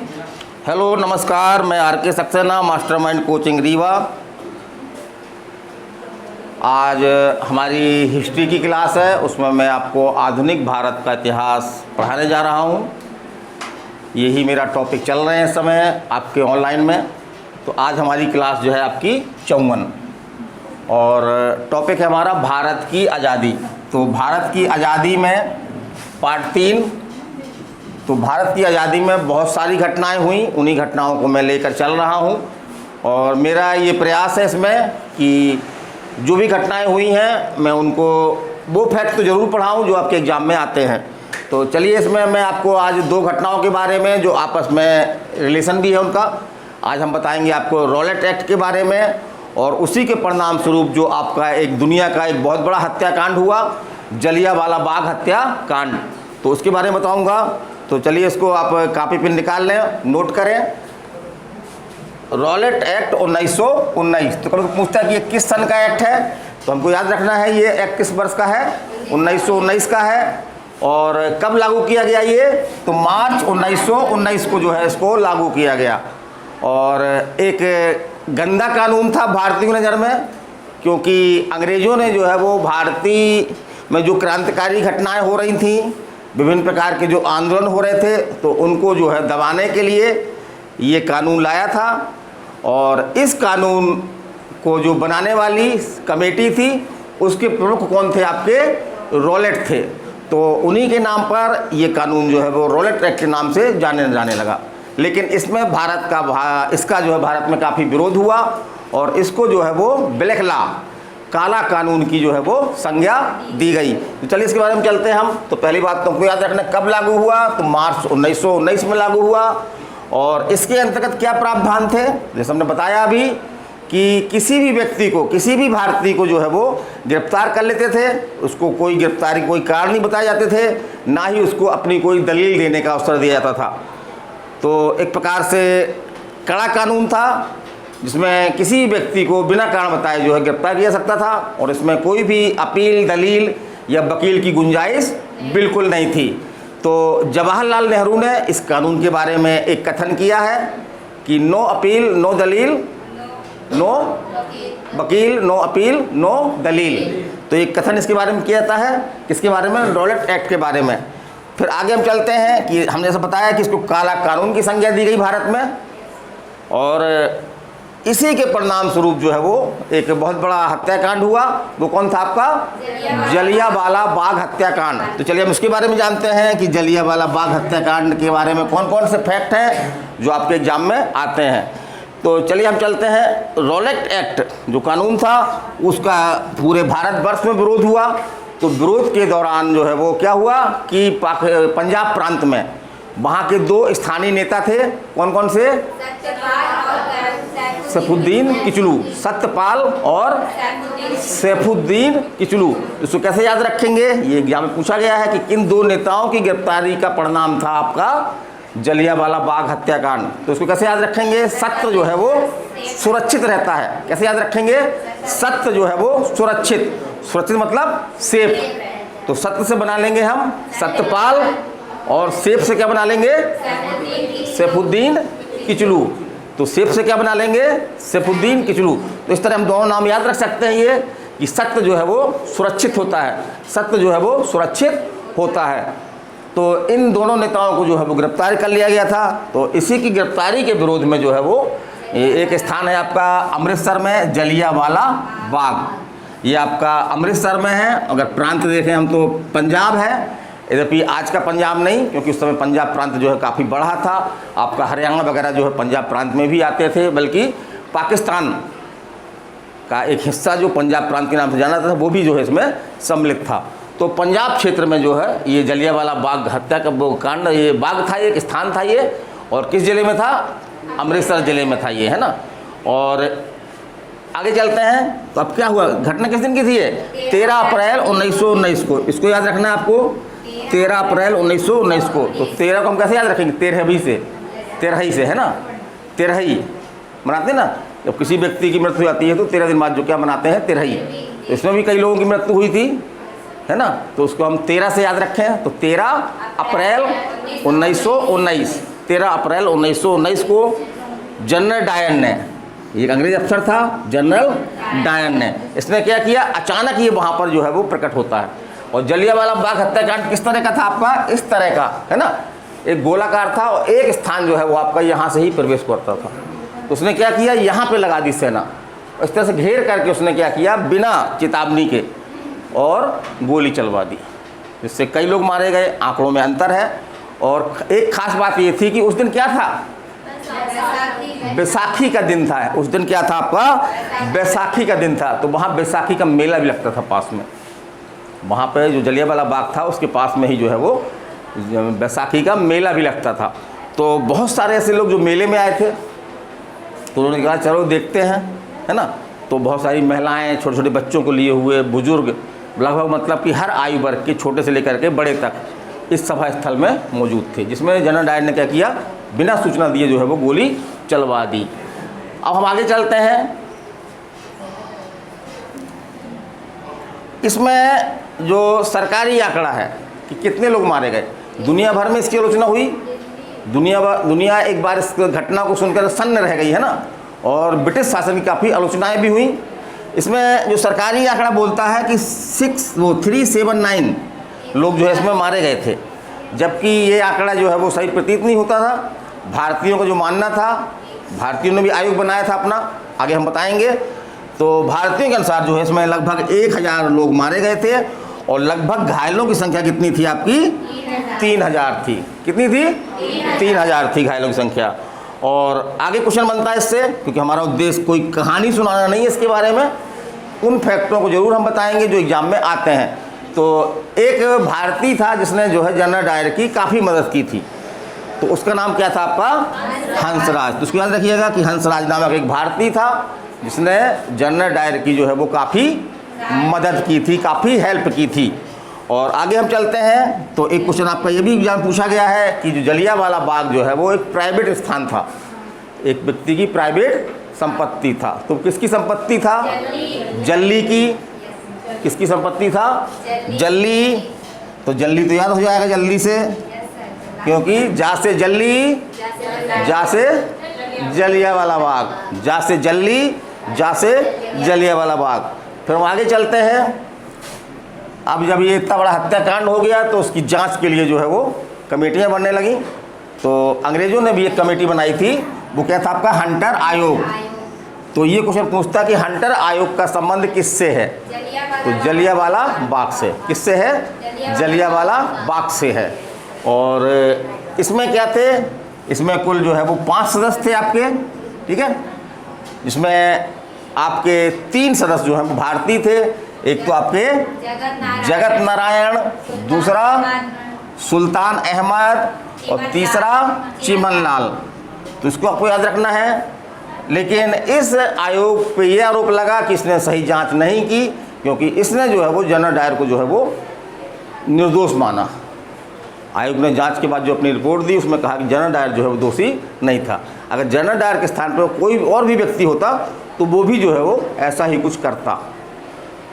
Hello नमस्कार, मैं are के सक्सेना, मास्टरमाइंड कोचिंग रीवा। आज हमारी हिस्ट्री की क्लास है, उसमें मैं आपको आधुनिक भारत का इतिहास पढ़ाने जा रहा हूँ। यही मेरा टॉपिक चल रहे हैं इस समय आपके ऑनलाइन में। तो आज हमारी क्लास जो है आपकी 54 और टॉपिक है हमारा भारत की आज़ादी। तो भारत की आज़ादी में पार्ट 3। तो भारत की आज़ादी में बहुत सारी घटनाएं हुई, उन्हीं घटनाओं को मैं लेकर चल रहा हूं। और मेरा ये प्रयास है इसमें कि जो भी घटनाएं हुई हैं मैं उनको वो फैक्ट तो ज़रूर पढ़ाऊं जो आपके एग्ज़ाम में आते हैं। तो चलिए, इसमें मैं आपको आज 2 घटनाओं के बारे में जो आपस में रिलेशन भी है उनका आज हम बताएंगे आपको। रॉलेट एक्ट के बारे में और उसी के परिणाम स्वरूप जो आपका एक दुनिया का एक बहुत बड़ा हत्याकांड हुआ, जलियांवाला बाग हत्याकांड, तो उसके बारे में बताऊँगा। तो चलिए, इसको आप कॉपी पेन निकाल लें, नोट करें। Rowlatt act 1919। तो कभी पूछता है कि ये किस सन का एक्ट है, तो हमको याद रखना है ये एक्ट किस वर्ष का है, 1919 का है। और कब लागू किया गया ये, तो मार्च 1919 को जो है इसको लागू किया गया। और एक गंदा कानून था भारतीयों की नज़र में, क्योंकि अंग्रेज़ों ने जो है वो भारतीय में जो क्रांतिकारी घटनाएं हो रही थी, विभिन्न प्रकार के जो आंदोलन हो रहे थे, तो उनको जो है दबाने के लिए ये कानून लाया था। और इस कानून को जो बनाने वाली कमेटी थी, उसके प्रमुख कौन थे, आपके रॉलेट थे। तो उन्हीं के नाम पर ये कानून जो है वो रॉलेट एक्ट के नाम से जाने लगा। लेकिन इसमें इसका जो है भारत में काफ़ी विरोध हुआ और इसको जो है वो ब्लैक लॉ, काला कानून की जो है वो संज्ञा दी गई। तो चलिए इसके बारे में चलते हैं हम। तो पहली बात तुमको याद रखना, कब लागू हुआ, तो मार्च 1919 में लागू हुआ। और इसके अंतर्गत क्या प्रावधान थे, जैसे हमने बताया अभी कि किसी भी व्यक्ति को, किसी भी भारतीय को जो है वो गिरफ्तार कर लेते थे। उसको कोई गिरफ्तारी कोई कारण नहीं बताए जाते थे, ना ही उसको अपनी कोई दलील देने का अवसर दिया जाता था। तो एक प्रकार से कड़ा कानून था, जिसमें किसी व्यक्ति को बिना कारण बताए जो है गिरफ्तार किया जा सकता था। और इसमें कोई भी अपील, दलील या वकील की गुंजाइश बिल्कुल नहीं थी। तो जवाहरलाल नेहरू ने इस कानून के बारे में एक कथन किया है कि नो अपील, नो दलील, नो वकील, नो अपील, नो दलील। तो एक कथन इसके बारे में किया जाता है, किसके बारे में, रॉलेट एक्ट के बारे में। फिर आगे हम चलते हैं कि हमने जैसा बताया कि इसको काला कानून की संज्ञा दी गई भारत में। और इसी के परिणाम स्वरूप जो है वो एक बहुत बड़ा हत्याकांड हुआ। वो कौन था, आपका जलियांवाला बाग हत्याकांड। तो चलिए हम इसके बारे में जानते हैं कि जलियांवाला बाग हत्याकांड के बारे में कौन कौन से फैक्ट हैं जो आपके एग्जाम में आते हैं। तो चलिए हम चलते हैं। रॉलेट एक्ट जो कानून था उसका पूरे भारतवर्ष में विरोध हुआ। तो विरोध के दौरान जो है वो क्या हुआ कि पंजाब प्रांत में वहाँ के 2 स्थानीय नेता थे। कौन कौन से, सैफुद्दीन किचलू, सत्यपाल और सैफुद्दीन किचलू। इसको कैसे याद रखेंगे, ये एग्जाम में पूछा गया है कि किन 2 नेताओं की गिरफ्तारी का परिणाम था आपका जलियांवाला बाग हत्याकांड। तो इसको कैसे याद रखेंगे, सत्य जो है वो सुरक्षित रहता है। कैसे याद रखेंगे, सत्य जो है वो सुरक्षित, सुरक्षित मतलब सेफ। तो सत्य से बना लेंगे हम सत्यपाल, और सेफ से क्या बना लेंगे, सैफुद्दीन किचलू। तो सेफ से क्या बना लेंगे, सैफुद्दीन किचलू। तो इस तरह हम दोनों नाम याद रख सकते हैं ये कि सत्य जो है वो सुरक्षित होता है, सत्य जो है वो सुरक्षित होता है। तो इन दोनों नेताओं को जो है वो गिरफ्तार कर लिया गया था। तो इसी की गिरफ्तारी के विरोध में जो है वो एक स्थान है आपका अमृतसर में, जलियांवाला बाग। ये आपका अमृतसर में है। अगर प्रांत देखें हम तो पंजाब है, यद्यपि आज का पंजाब नहीं, क्योंकि उस समय पंजाब प्रांत जो है काफ़ी बड़ा था। आपका हरियाणा वगैरह जो है पंजाब प्रांत में भी आते थे, बल्कि पाकिस्तान का एक हिस्सा जो पंजाब प्रांत के नाम से जाना था वो भी जो है इसमें सम्मिलित था। तो पंजाब क्षेत्र में जो है ये जलियांवाला बाग हत्या का वो कांड, ये बाग था, एक स्थान था ये। और किस जिले में था, अमृतसर जिले में था ये, है ना। और आगे चलते हैं। तो अब क्या हुआ, घटना किस दिन की थी ये, 13 अप्रैल 1919 को। इसको याद रखना है आपको, 13 अप्रैल 1919 को। तो 13 को हम कैसे याद रखेंगे, तेरहवीं से, है ना। तेरहई मनाते हैं ना, जब किसी व्यक्ति की मृत्यु जाती है तो 13 दिन बाद जो क्या मनाते हैं, तेरहई। तो इसमें भी कई लोगों की मृत्यु हुई थी, है ना। तो उसको हम 13 से याद रखें। तो 13 अप्रैल 1919 13 अप्रैल 1919 को जनरल डायर ने, एक अंग्रेज अफसर था जनरल डायर ने, इसने क्या किया, अचानक ये वहाँ पर जो है वो प्रकट होता है। और जलियांवाला बाग हत्याकांड किस तरह का था आपका, इस तरह का है ना, एक गोलाकार था और एक स्थान जो है वो आपका यहाँ से ही प्रवेश करता था। तो उसने क्या किया, यहाँ पे लगा दी सेना, इस तरह से घेर करके उसने क्या किया, बिना चेतावनी के और गोली चलवा दी, जिससे कई लोग मारे गए, आंकड़ों में अंतर है। और एक खास बात ये थी कि उस दिन क्या था, बैसाखी का दिन था। उस दिन क्या था आपका, बैसाखी का दिन था। तो वहाँ बैसाखी का मेला भी लगता था पास में, वहाँ पे जो जलियांवाला बाग था उसके पास में ही जो है वो बैसाखी का मेला भी लगता था। तो बहुत सारे ऐसे लोग जो मेले में आए थे, तो उन्होंने कहा चलो देखते हैं, है ना। तो बहुत सारी महिलाएं, छोटे छोटे बच्चों को लिए हुए, बुजुर्ग, लगभग मतलब कि हर आयु वर्ग के, छोटे से लेकर के बड़े तक इस सभा स्थल में मौजूद थे, जिसमें जनरल डायर ने क्या किया, बिना सूचना दिए जो है वो गोली चलवा दी। अब हम आगे चलते हैं। इसमें जो सरकारी आंकड़ा है कि कितने लोग मारे गए, दुनिया भर में इसकी आलोचना हुई। दुनिया एक बार इस घटना को सुनकर सन्न रह गई है ना, और ब्रिटिश शासन की काफ़ी आलोचनाएं भी हुई। इसमें जो सरकारी आंकड़ा बोलता है कि 379 लोग जो है इसमें मारे गए थे, जबकि ये आंकड़ा जो है वो सही प्रतीत नहीं होता था। भारतीयों का जो मानना था, भारतीयों ने भी आयोग बनाया था अपना, आगे हम बताएंगे। तो भारतीयों के अनुसार जो है इसमें लगभग 1000 लोग मारे गए थे और लगभग घायलों की संख्या कितनी थी आपकी, 3000 थी। कितनी थी, 3000 थी घायलों की संख्या। और आगे क्वेश्चन बनता है इससे, क्योंकि हमारा उद्देश्य कोई कहानी सुनाना नहीं है इसके बारे में, उन फैक्टरों को जरूर हम बताएंगे जो एग्जाम में आते हैं। तो एक भारतीय था जिसने जो है जनरल डायर की काफ़ी मदद की थी, तो उसका नाम क्या था आपका, हंसराज। तो उसको याद रखिएगा कि हंसराज नामक एक भारतीय था जिसने जनरल डायर की जो है वो काफ़ी मदद की थी, काफ़ी हेल्प की थी। और आगे हम चलते हैं। तो एक क्वेश्चन आपका ये भी एग्जाम पूछा गया है कि जो जलियांवाला बाग जो है वो एक प्राइवेट स्थान था, एक व्यक्ति की प्राइवेट संपत्ति था। तो किसकी संपत्ति था, जल्ली की। किसकी संपत्ति था, जल्ली। तो जल्ली तो याद हो जाएगा जल्दी से, क्योंकि जा से जल्ली, जा से जलियांवाला बाग, जा से जल्ली, जा से जलियांवाला बाग। फिर हम आगे चलते हैं। अब जब ये इतना बड़ा हत्याकांड हो गया तो उसकी जांच के लिए जो है वो कमेटियां बनने लगी। तो अंग्रेज़ों ने भी एक कमेटी बनाई थी, वो क्या था आपका, हंटर आयोग। तो ये क्वेश्चन पूछता कि हंटर आयोग का संबंध किससे है, तो जलियांवाला बाग से। किससे है, जलियांवाला बाग से है। और इसमें क्या थे, इसमें कुल जो है वो 5 सदस्य थे आपके, ठीक है। इसमें आपके 3 सदस्य जो हैं भारतीय थे, एक तो आपके जगत नारायण, दूसरा सुल्तान अहमद और तीसरा चिमन लाल। तो इसको आपको याद रखना है। लेकिन इस आयोग पे ये आरोप लगा कि इसने सही जांच नहीं की, क्योंकि इसने जो है वो जनरल डायर को जो है वो निर्दोष माना। आयोग ने जांच के बाद जो अपनी रिपोर्ट दी उसमें कहा कि जनरल डायर जो है वो दोषी नहीं था। अगर जनरल डायर के स्थान पर कोई और भी व्यक्ति होता तो वो भी जो है वो ऐसा ही कुछ करता।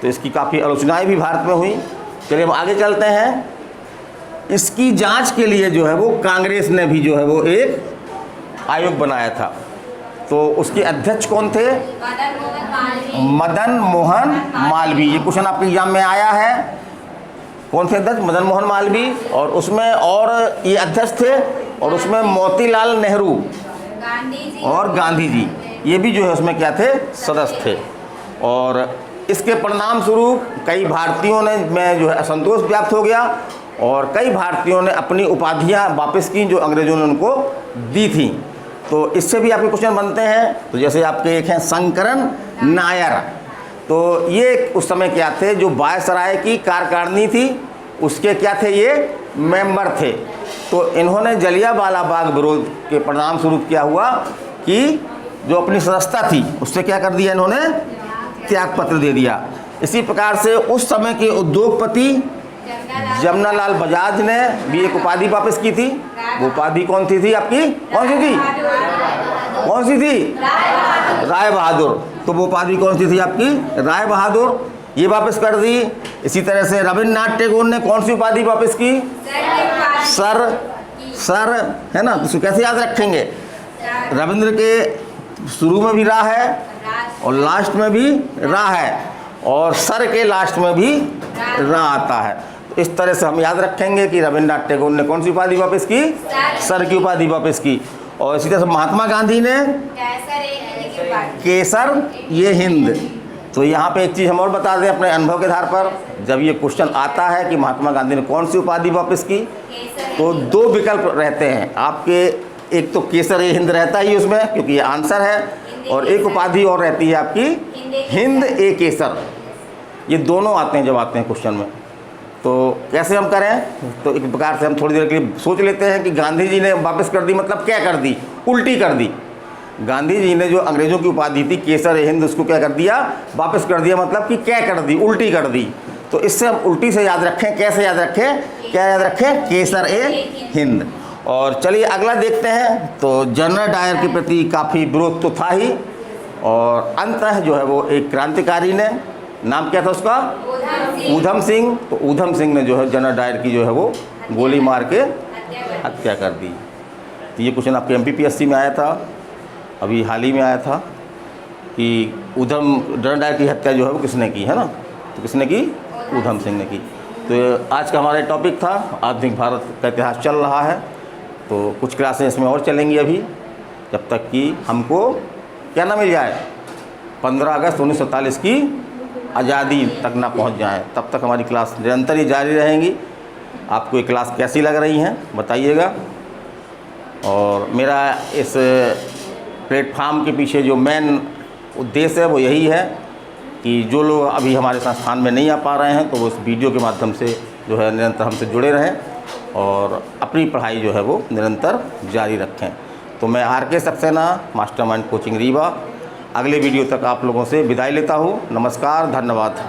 तो इसकी काफ़ी आलोचनाएं भी भारत में हुई। चलिए हम आगे चलते हैं। इसकी जांच के लिए जो है वो कांग्रेस ने भी जो है वो एक आयोग बनाया था। तो उसके अध्यक्ष कौन थे, मदन मोहन मालवीय। ये क्वेश्चन आपके एग्जाम में आया है, कौन थे अध्यक्ष, मदन मोहन मालवीय। और उसमें और ये अध्यक्ष थे, और उसमें मोतीलाल नेहरू और गांधी जी, ये भी जो है उसमें क्या थे, सदस्य थे। और इसके परिणाम स्वरूप कई भारतीयों में जो है असंतोष व्याप्त हो गया, और कई भारतीयों ने अपनी उपाधियां वापस की जो अंग्रेजों ने उनको दी थी। तो इससे भी आपके क्वेश्चन बनते हैं। तो जैसे आपके एक हैं शंकरन नायर, तो ये उस समय क्या थे, जो वायसराय की कार्यकारिणी थी उसके क्या थे, ये मेंबर थे। तो इन्होंने जलियांवाला बाग विरोध के परिणाम स्वरूप क्या हुआ कि जो अपनी सदस्यता थी उससे क्या कर दिया, इन्होंने त्याग पत्र दे दिया। इसी प्रकार से उस समय के उद्योगपति जमनालाल बजाज ने भी एक उपाधि वापस की थी। वो उपाधि कौन सी थी आपकी, कौन सी थी, कौन सी थी, राय बहादुर। तो वो उपाधि कौन सी थी आपकी, राय बहादुर, ये वापस कर दी। इसी तरह से रविन्द्रनाथ टैगोर ने कौन सी उपाधि वापस की, सर, है ना, तो कैसे याद रखेंगे? रविंद्र के शुरू में भी रा है और लास्ट में भी रा है और सर के लास्ट में भी रा आता है। तो इस तरह से हम याद रखेंगे कि रविंद्रनाथ टैगोर ने कौन सी उपाधि वापस की? सर की उपाधि वापस की। और इसी तरह से महात्मा गांधी ने केसर ये हिंद। तो यहाँ पे एक चीज़ हम और बता दें अपने अनुभव के आधार पर, जब ये क्वेश्चन आता है कि महात्मा गांधी ने कौन सी उपाधि वापस की, तो दो विकल्प रहते हैं आपके। एक तो केसर ए हिंद रहता ही उसमें, क्योंकि ये आंसर है, और एक उपाधि और रहती है आपकी हिंद ए केसर। ये दोनों आते हैं जब आते हैं क्वेश्चन में। तो कैसे हम करें? तो एक प्रकार से हम थोड़ी देर के लिए सोच लेते हैं कि गांधी जी ने वापस कर दी मतलब क्या कर दी? उल्टी कर दी। गांधी जी ने जो अंग्रेज़ों की उपाधि थी केसर ए हिंद, उसको क्या कर दिया? वापस कर दिया, मतलब कि क्या कर दी? उल्टी कर दी। तो इससे हम उल्टी से याद रखें। कैसे याद रखें? क्या याद रखें? केसर ए हिंद। और चलिए अगला देखते हैं। तो जनरल डायर के प्रति काफ़ी विरोध तो था ही, और अंततः जो है वो एक क्रांतिकारी ने, नाम क्या था उसका? ऊधम सिंह। तो ऊधम सिंह ने जो है जनरल डायर की जो है वो गोली मार के हत्या कर दी। तो ये क्वेश्चन आपके MPPSC में आया था, अभी हाल ही में आया था कि जनरल डायर की हत्या जो है वो किसने की, है ना? तो किसने की? ऊधम सिंह ने की। तो आज का हमारा टॉपिक था आधुनिक भारत का इतिहास चल रहा है। तो कुछ क्लासें इसमें और चलेंगी अभी, जब तक कि हमको क्या ना मिल जाए, 15 अगस्त 1947 की आज़ादी तक ना पहुंच जाए। तब तक हमारी क्लास निरंतर ही जारी रहेंगी। आपको ये क्लास कैसी लग रही हैं बताइएगा। और मेरा इस प्लेटफार्म के पीछे जो मेन उद्देश्य है वो यही है कि जो लोग अभी हमारे संस्थान में नहीं आ पा रहे हैं तो वो इस वीडियो के माध्यम से जो है निरंतर हमसे जुड़े रहें और अपनी पढ़ाई जो है वो निरंतर जारी रखें। तो मैं RK Saxena, mastermind coaching Rewa, अगले वीडियो तक आप लोगों से विदाई लेता हूँ। नमस्कार, धन्यवाद।